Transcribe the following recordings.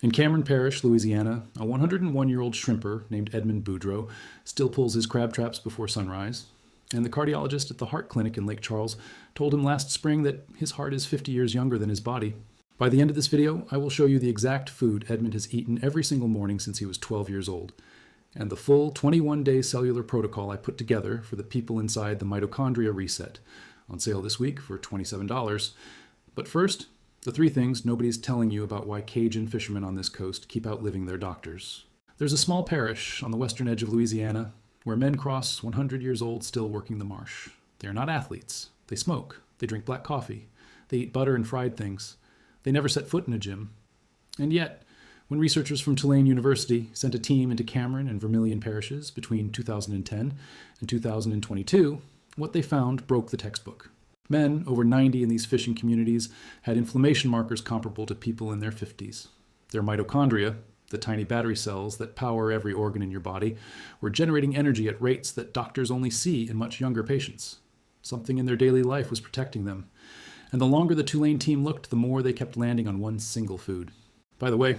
In Cameron Parish, Louisiana, a 101-year-old shrimper named Edmund Boudreau still pulls his crab traps before sunrise, and the cardiologist at the heart clinic in Lake Charles told him last spring that his heart is 50 years younger than his body. By the end of this video, I will show you the exact food Edmund has eaten every single morning since he was 12 years old, and the full 21-day cellular protocol I put together for the people inside the Mitochondria Reset, on sale this week for $27. But first, the 3 things nobody's telling you about why Cajun fishermen on this coast keep outliving their doctors. There's a small parish on the western edge of Louisiana where men cross 100 years old still working the marsh. They are not athletes. They smoke. They drink black coffee. They eat butter and fried things. They never set foot in a gym. And yet, when researchers from Tulane University sent a team into Cameron and Vermilion parishes between 2010 and 2022, what they found broke the textbook. Men over 90 in these fishing communities had inflammation markers comparable to people in their 50s. Their mitochondria, the tiny battery cells that power every organ in your body, were generating energy at rates that doctors only see in much younger patients. Something in their daily life was protecting them. And the longer the Tulane team looked, the more they kept landing on one single food. By the way,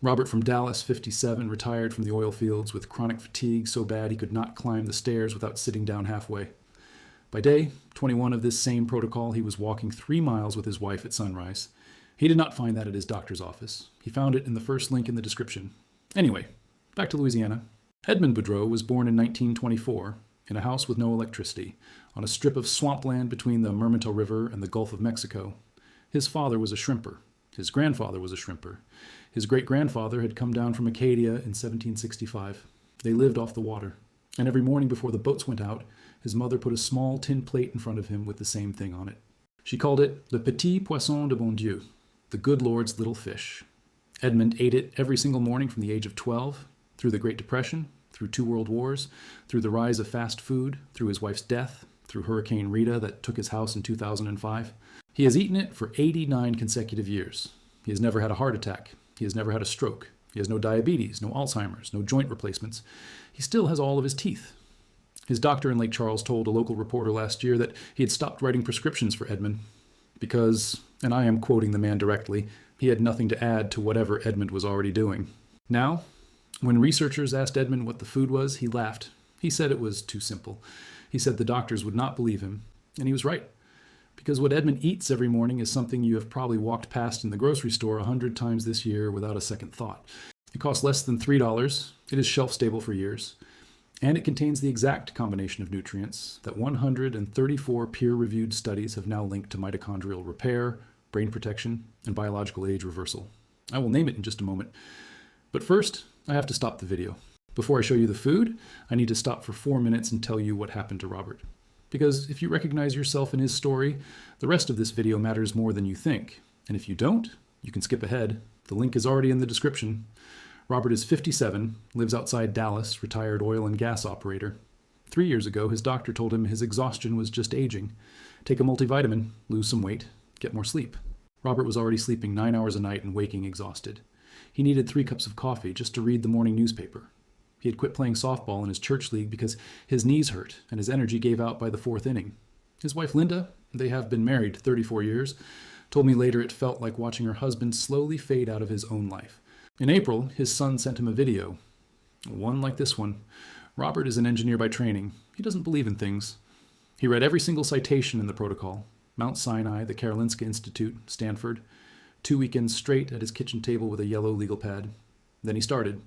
Robert from Dallas, 57, retired from the oil fields with chronic fatigue so bad he could not climb the stairs without sitting down halfway. By day 21 of this same protocol, he was walking 3 miles with his wife at sunrise. He did not find that at his doctor's office. He found it in the first link in the description. Anyway, back to Louisiana. Edmund Boudreau was born in 1924 in a house with no electricity, on a strip of swampland between the Mermentau River and the Gulf of Mexico. His father was a shrimper. His grandfather was a shrimper. His great-grandfather had come down from Acadia in 1765. They lived off the water. And every morning before the boats went out, his mother put a small tin plate in front of him with the same thing on it. She called it le petit poisson de bon Dieu, the good Lord's little fish. Edmund ate it every single morning from the age of 12, through the Great Depression, through 2 world wars, through the rise of fast food, through his wife's death, through Hurricane Rita that took his house in 2005. He has eaten it for 89 consecutive years. He has never had a heart attack. He has never had a stroke. He has no diabetes, no Alzheimer's, no joint replacements. He still has all of his teeth. His doctor in Lake Charles told a local reporter last year that he had stopped writing prescriptions for Edmund because, and I am quoting the man directly, he had nothing to add to whatever Edmund was already doing. Now, when researchers asked Edmund what the food was, he laughed. He said it was too simple. He said the doctors would not believe him, and he was right. Because what Edmund eats every morning is something you have probably walked past in the grocery store 100 times this year without a second thought. It costs less than $3. It is shelf-stable for years. And it contains the exact combination of nutrients that 134 peer-reviewed studies have now linked to mitochondrial repair, brain protection, and biological age reversal. I will name it in just a moment. But first, I have to stop the video. Before I show you the food, I need to stop for 4 minutes and tell you what happened to Robert. Because if you recognize yourself in his story, the rest of this video matters more than you think. And if you don't, you can skip ahead. The link is already in the description. Robert is 57, lives outside Dallas, retired oil and gas operator. 3 years ago, his doctor told him his exhaustion was just aging. Take a multivitamin, lose some weight, get more sleep. Robert was already sleeping 9 hours a night and waking exhausted. He needed 3 cups of coffee just to read the morning newspaper. He had quit playing softball in his church league because his knees hurt and his energy gave out by the 4th inning. His wife Linda, they have been married 34 years, told me later it felt like watching her husband slowly fade out of his own life. In April, his son sent him a video. One like this one. Robert is an engineer by training. He doesn't believe in things. He read every single citation in the protocol. Mount Sinai, the Karolinska Institute, Stanford. 2 weekends straight at his kitchen table with a yellow legal pad. Then he started.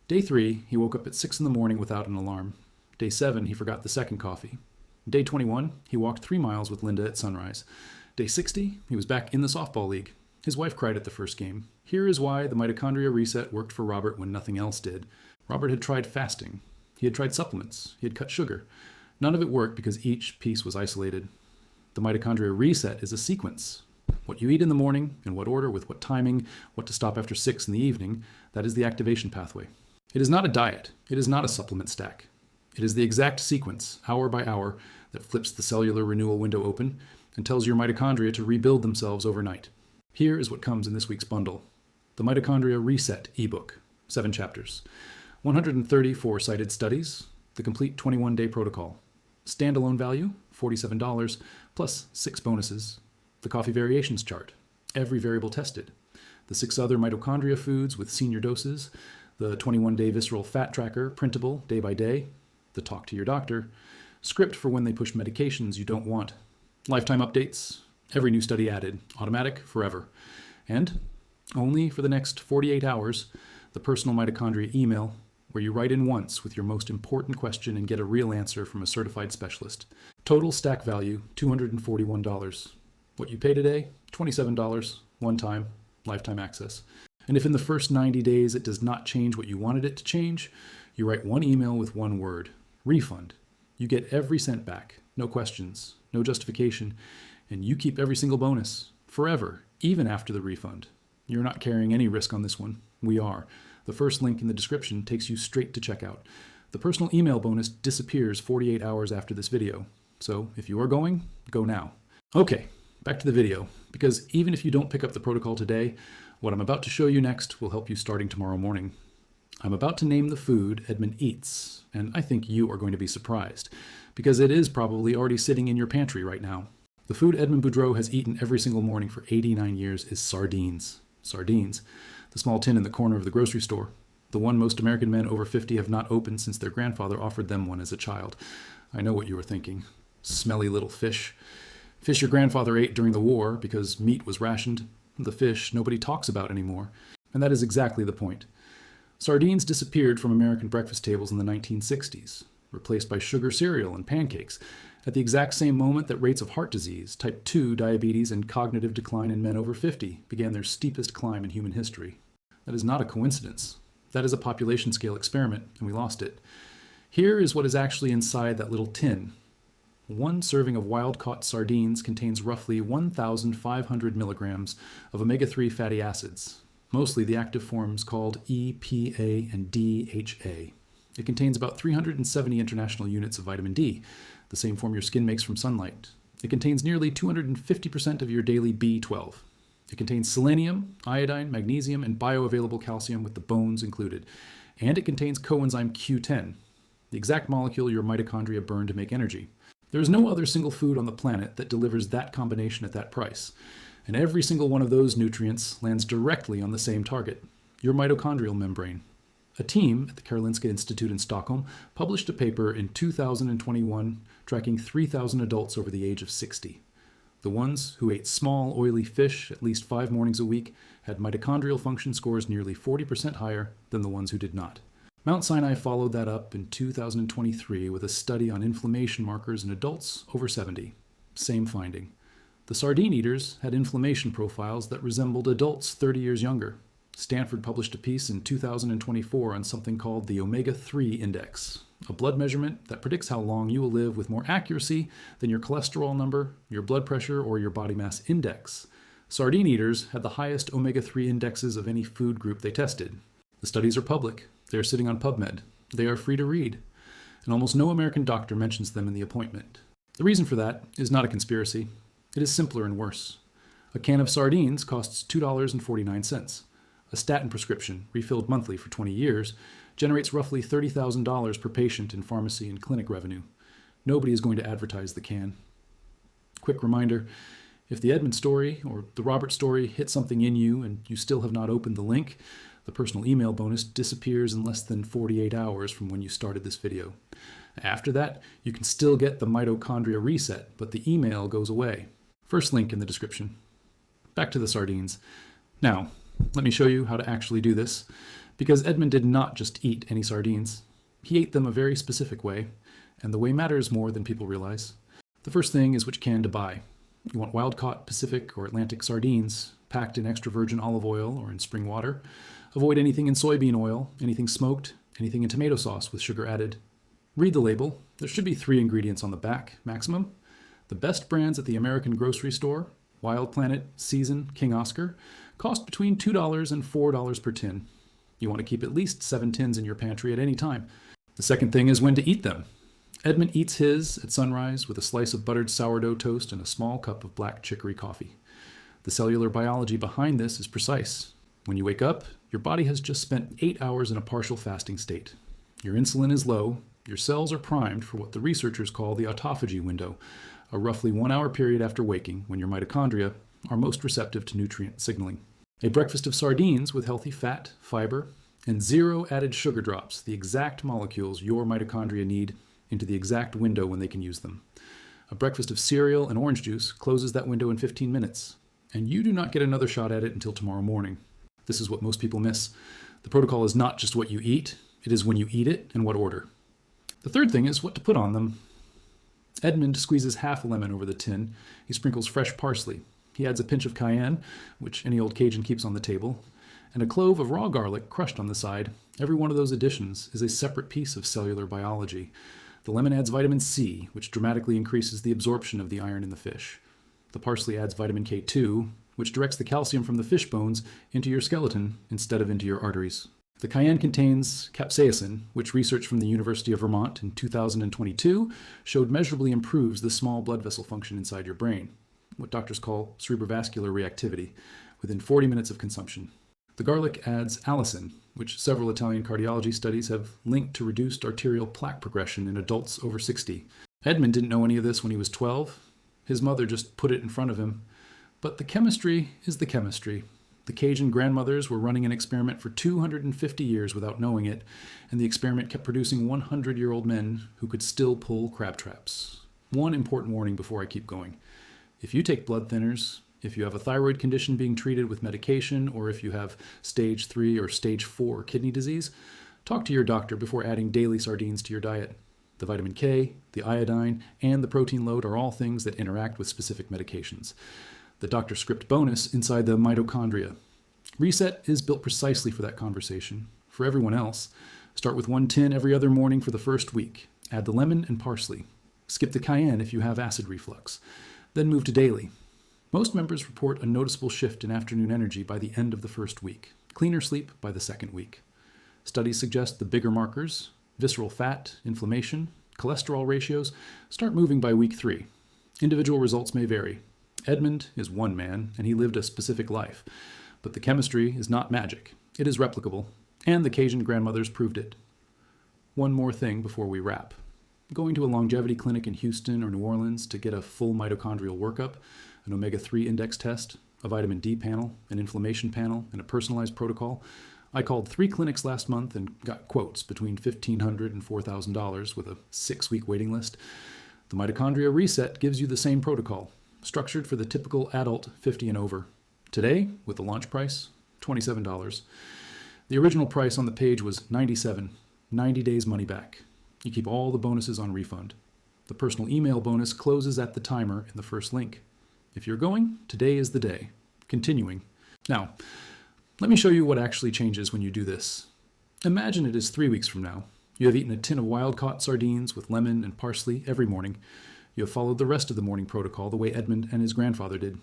Day 3, he woke up at 6 in the morning without an alarm. Day 7, he forgot the second coffee. Day 21, he walked 3 miles with Linda at sunrise. Day 60, he was back in the softball league. His wife cried at the first game. Here is why the Mitochondria Reset worked for Robert when nothing else did. Robert had tried fasting. He had tried supplements. He had cut sugar. None of it worked because each piece was isolated. The Mitochondria Reset is a sequence. What you eat in the morning, in what order, with what timing, what to stop after 6 in the evening, that is the activation pathway. It is not a diet. It is not a supplement stack. It is the exact sequence, hour by hour, that flips the cellular renewal window open and tells your mitochondria to rebuild themselves overnight. Here is what comes in this week's bundle. The Mitochondria Reset ebook, 7 chapters, 134 cited studies, the complete 21-day protocol. Standalone value, $47, plus 6 bonuses. The coffee variations chart, every variable tested. the 6 other mitochondria foods with senior doses, the 21-day Visceral Fat Tracker, printable day by day, the Talk to Your Doctor, script for when they push medications you don't want, lifetime updates, every new study added, automatic, forever, and only for the next 48 hours, the personal mitochondria email, where you write in once with your most important question and get a real answer from a certified specialist. Total stack value, $241. What you pay today, $27, one time, lifetime access. And if in the first 90 days it does not change what you wanted it to change, you write one email with one word, refund. You get every cent back, no questions, no justification, and you keep every single bonus, forever, even after the refund. You're not carrying any risk on this one. We are. The first link in the description takes you straight to checkout. The personal email bonus disappears 48 hours after this video. So if you are going, go now. Okay, back to the video, because even if you don't pick up the protocol today, what I'm about to show you next will help you starting tomorrow morning. I'm about to name the food Edmund eats, and I think you are going to be surprised, because it is probably already sitting in your pantry right now. The food Edmund Boudreau has eaten every single morning for 89 years is sardines. Sardines. The small tin in the corner of the grocery store. The one most American men over 50 have not opened since their grandfather offered them one as a child. I know what you were thinking. Smelly little fish. Fish your grandfather ate during the war because meat was rationed. The fish nobody talks about anymore. And that is exactly the point. Sardines disappeared from American breakfast tables in the 1960s, replaced by sugar cereal and pancakes, at the exact same moment that rates of heart disease, type 2 diabetes, and cognitive decline in men over 50 began their steepest climb in human history. That is not a coincidence. That is a population scale experiment, and we lost it. Here is what is actually inside that little tin. One serving of wild-caught sardines contains roughly 1,500 milligrams of omega-3 fatty acids, mostly the active forms called EPA and DHA. It contains about 370 international units of vitamin D, the same form your skin makes from sunlight. It contains nearly 250% of your daily B12. It contains selenium, iodine, magnesium, and bioavailable calcium with the bones included. And it contains coenzyme Q10, the exact molecule your mitochondria burn to make energy. There is no other single food on the planet that delivers that combination at that price. And every single one of those nutrients lands directly on the same target, your mitochondrial membrane. A team at the Karolinska Institute in Stockholm published a paper in 2021 tracking 3,000 adults over the age of 60. The ones who ate small, oily fish at least 5 mornings a week had mitochondrial function scores nearly 40% higher than the ones who did not. Mount Sinai followed that up in 2023 with a study on inflammation markers in adults over 70. Same finding. The sardine eaters had inflammation profiles that resembled adults 30 years younger. Stanford published a piece in 2024 on something called the omega-3 index, a blood measurement that predicts how long you will live with more accuracy than your cholesterol number, your blood pressure, or your body mass index. Sardine eaters had the highest omega-3 indexes of any food group they tested. The studies are public. They are sitting on PubMed. They are free to read. And almost no American doctor mentions them in the appointment. The reason for that is not a conspiracy. It is simpler and worse. A can of sardines costs $2.49. A statin prescription, refilled monthly for 20 years, generates roughly $30,000 per patient in pharmacy and clinic revenue. Nobody is going to advertise the can. Quick reminder, if the Edmund story or the Robert story hit something in you and you still have not opened the link, the personal email bonus disappears in less than 48 hours from when you started this video. After that, you can still get the mitochondria reset, but the email goes away. First link in the description. Back to the sardines. Now, let me show you how to actually do this, because Edmund did not just eat any sardines. He ate them a very specific way, and the way matters more than people realize. The first thing is which can to buy. You want wild-caught Pacific or Atlantic sardines, packed in extra virgin olive oil or in spring water. Avoid anything in soybean oil, anything smoked, anything in tomato sauce with sugar added. Read the label. There should be 3 ingredients on the back, maximum. The best brands at the American grocery store, Wild Planet, Season, King Oscar, cost between $2 and $4 per tin. You want to keep at least 7 tins in your pantry at any time. The second thing is when to eat them. Edmund eats his at sunrise with a slice of buttered sourdough toast and a small cup of black chicory coffee. The cellular biology behind this is precise. When you wake up, your body has just spent 8 hours in a partial fasting state. Your insulin is low, your cells are primed for what the researchers call the autophagy window, a roughly 1-hour period after waking when your mitochondria are most receptive to nutrient signaling. A breakfast of sardines with healthy fat, fiber, and 0 added sugar drops the exact molecules your mitochondria need into the exact window when they can use them. A breakfast of cereal and orange juice closes that window in 15 minutes, and you do not get another shot at it until tomorrow morning. This is what most people miss. The protocol is not just what you eat, it is when you eat it and what order. The third thing is what to put on them. Edmund squeezes half a lemon over the tin. He sprinkles fresh parsley. He adds a pinch of cayenne, which any old Cajun keeps on the table, and a clove of raw garlic crushed on the side. Every one of those additions is a separate piece of cellular biology. The lemon adds vitamin C, which dramatically increases the absorption of the iron in the fish. The parsley adds vitamin K2, which directs the calcium from the fish bones into your skeleton instead of into your arteries. The cayenne contains capsaicin, which research from the University of Vermont in 2022 showed measurably improves the small blood vessel function inside your brain, what doctors call cerebrovascular reactivity, within 40 minutes of consumption. The garlic adds allicin, which several Italian cardiology studies have linked to reduced arterial plaque progression in adults over 60. Edmund didn't know any of this when he was 12. His mother just put it in front of him. But the chemistry is the chemistry. The Cajun grandmothers were running an experiment for 250 years without knowing it, and the experiment kept producing 100-year-old men who could still pull crab traps. One important warning before I keep going. If you take blood thinners, if you have a thyroid condition being treated with medication, or if you have stage 3 or stage 4 kidney disease, talk to your doctor before adding daily sardines to your diet. The vitamin K, the iodine, and the protein load are all things that interact with specific medications. The doctor script bonus inside the mitochondria. Reset is built precisely for that conversation. For everyone else, start with 1 tin every other morning for the first week. Add the lemon and parsley. Skip the cayenne if you have acid reflux. Then move to daily. Most members report a noticeable shift in afternoon energy by the end of the first week. Cleaner sleep by the second week. Studies suggest the bigger markers, visceral fat, inflammation, cholesterol ratios, start moving by week 3. Individual results may vary. Edmund is one man, and he lived a specific life. But the chemistry is not magic. It is replicable, and the Cajun grandmothers proved it. One more thing before we wrap. Going to a longevity clinic in Houston or New Orleans to get a full mitochondrial workup, an omega-3 index test, a vitamin D panel, an inflammation panel, and a personalized protocol. I called 3 clinics last month and got quotes between $1,500 and $4,000 with a 6-week waiting list. The Mitochondria Reset gives you the same protocol, structured for the typical adult 50 and over. Today, with the launch price, $27. The original price on the page was $97, 90 days money back. You keep all the bonuses on refund. The personal email bonus closes at the timer in the first link. If you're going, today is the day. Continuing. Now, let me show you what actually changes when you do this. Imagine it is 3 weeks from now. You have eaten a tin of wild-caught sardines with lemon and parsley every morning. You have followed the rest of the morning protocol the way Edmund and his grandfather did.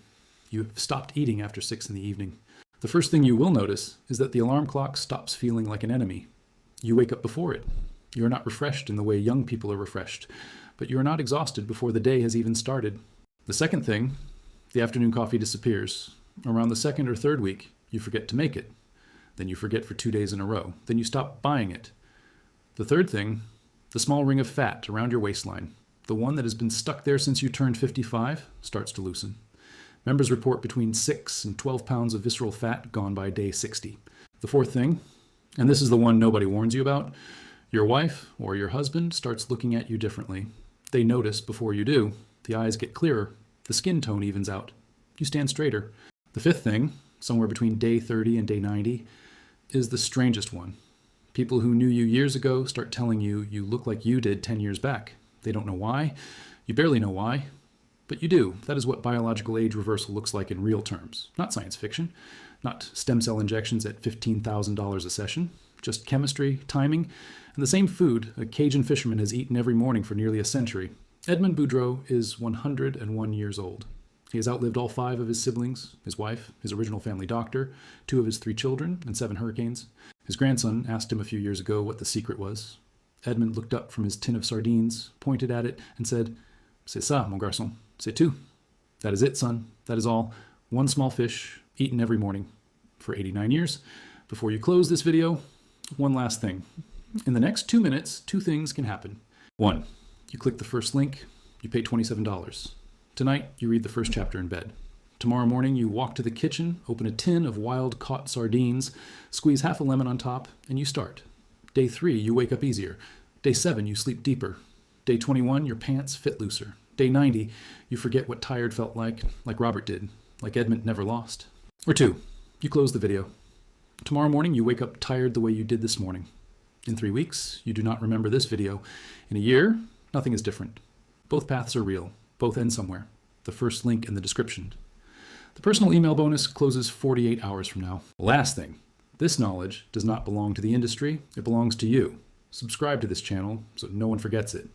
You have stopped eating after 6 in the evening. The first thing you will notice is that the alarm clock stops feeling like an enemy. You wake up before it. You are not refreshed in the way young people are refreshed, but you are not exhausted before the day has even started. The second thing, the afternoon coffee disappears. Around the 2nd or 3rd week, you forget to make it. Then you forget for 2 days in a row. Then you stop buying it. The third thing, the small ring of fat around your waistline, the one that has been stuck there since you turned 55, starts to loosen. Members report between 6 and 12 pounds of visceral fat gone by day 60. The fourth thing, and this is the one nobody warns you about, your wife or your husband starts looking at you differently. They notice before you do. The eyes get clearer. The skin tone evens out. You stand straighter. The fifth thing, somewhere between day 30 and day 90, is the strangest one. People who knew you years ago start telling you you look like you did 10 years back. They don't know why. You barely know why. But you do. That is what biological age reversal looks like in real terms. Not science fiction. Not stem cell injections at $15,000 a session. Just chemistry, timing, and the same food a Cajun fisherman has eaten every morning for nearly a century. Edmund Boudreau is 101 years old. He has outlived all 5 of his siblings, his wife, his original family doctor, 2 of his 3 children, and 7 hurricanes. His grandson asked him a few years ago what the secret was. Edmund looked up from his tin of sardines, pointed at it, and said, "C'est ça, mon garçon. C'est tout." That is it, son. That is all. 1 small fish, eaten every morning. For 89 years. Before you close this video, one last thing. In the next 2 minutes, 2 things can happen. 1, you click the first link, you pay $27. Tonight, you read the first chapter in bed. Tomorrow morning, you walk to the kitchen, open a tin of wild-caught sardines, squeeze half a lemon on top, and you start. Day 3, you wake up easier. Day 7, you sleep deeper. Day 21, your pants fit looser. Day 90, you forget what tired felt like Robert did, like Edmund never lost. Or 2, you close the video. Tomorrow morning, you wake up tired the way you did this morning. In 3 weeks, you do not remember this video. In a year, nothing is different. Both paths are real. Both end somewhere. The first link in the description. The personal email bonus closes 48 hours from now. Last thing, this knowledge does not belong to the industry. It belongs to you. Subscribe to this channel so no one forgets it.